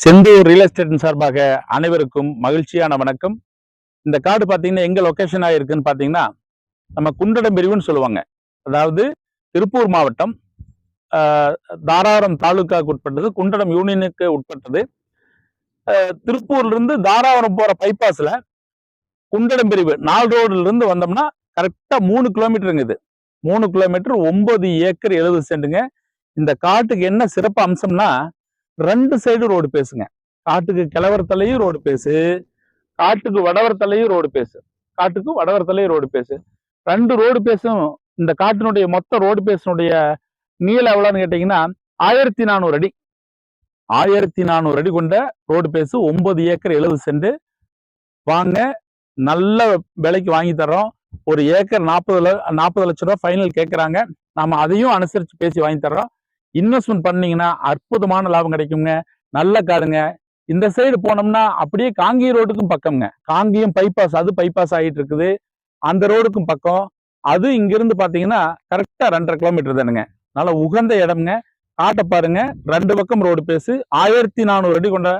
Senthur real எஸ்டேட்டின் சார்பாக அனைவருக்கும் மகிழ்ச்சியான வணக்கம். இந்த காடு பார்த்தீங்கன்னா எங்க லொகேஷன் ஆயிருக்குன்னு பார்த்தீங்கன்னா நம்ம குண்டடம் பிரிவுன்னு சொல்லுவாங்க. அதாவது திருப்பூர் மாவட்டம் தாராபுரம் தாலுக்காவுக்கு உட்பட்டது, குண்டடம் யூனியனுக்கு உட்பட்டது. திருப்பூர்ல இருந்து தாராபுரம் போற பைபாஸ்ல குண்டடம் பிரிவு 4 ரோடுல இருந்து வந்தோம்னா கரெக்டா 3 கிலோமீட்டருங்க. இது 3 கிலோமீட்டர் 9 ஏக்கர் 70 சென்ட்டுங்க. இந்த காட்டுக்கு என்ன சிறப்பு அம்சம்னா 2 சைடு ரோடு பேசுங்க. காட்டுக்கு கிழவரத்தலையும் ரோடு பேசு, காட்டுக்கு வடவரத்தலையும் ரோடு பேசு, காட்டுக்கு வடவரத்தலையும் ரோடு பேசு. 2 ரோடு பேசும். இந்த காட்டினுடைய மொத்த ரோடு பேசினுடைய நீளம் எவ்வளவுன்னு கேட்டீங்கன்னா 1400 அடி. 1400 அடி கொண்ட ரோடு பேசு, 9 ஏக்கர் 70 சென்ட். வாங்க, நல்ல விலைக்கு வாங்கி தர்றோம். ஒரு ஏக்கர் 40 லட்சம் ரூபாய் ஃபைனல் கேட்கறாங்க. நாம அதையும் அனுசரிச்சு பேசி வாங்கி தர்றோம். இன்வெஸ்ட்மெண்ட் பண்ணீங்கன்னா அற்புதமான லாபம் கிடைக்குங்க. நல்ல காடுங்க. இந்த சைடு போனோம்னா அப்படியே காங்கேயம் ரோடுக்கும் பக்கம்ங்க. காங்கேயம் பைபாஸ், அது பைபாஸ் ஆகிட்டு இருக்குது. அந்த ரோடுக்கும் பக்கம். அது இங்கிருந்து பாத்தீங்கன்னா கரெக்டா 2.5 கிலோமீட்டர் தானுங்க. நல்ல உகந்த இடம்ங்க. காட்டை பாருங்க, 2 பக்கம் ரோடு பேசு. 1400 அடி கொண்ட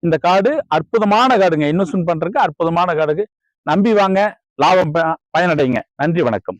இந்த காடு அற்புதமான காடுங்க. இன்வெஸ்ட்மெண்ட் பண்றதுக்கு அற்புதமான காடுக்கு நம்பி வாங்க, லாபம் பயனடைங்க. நன்றி, வணக்கம்.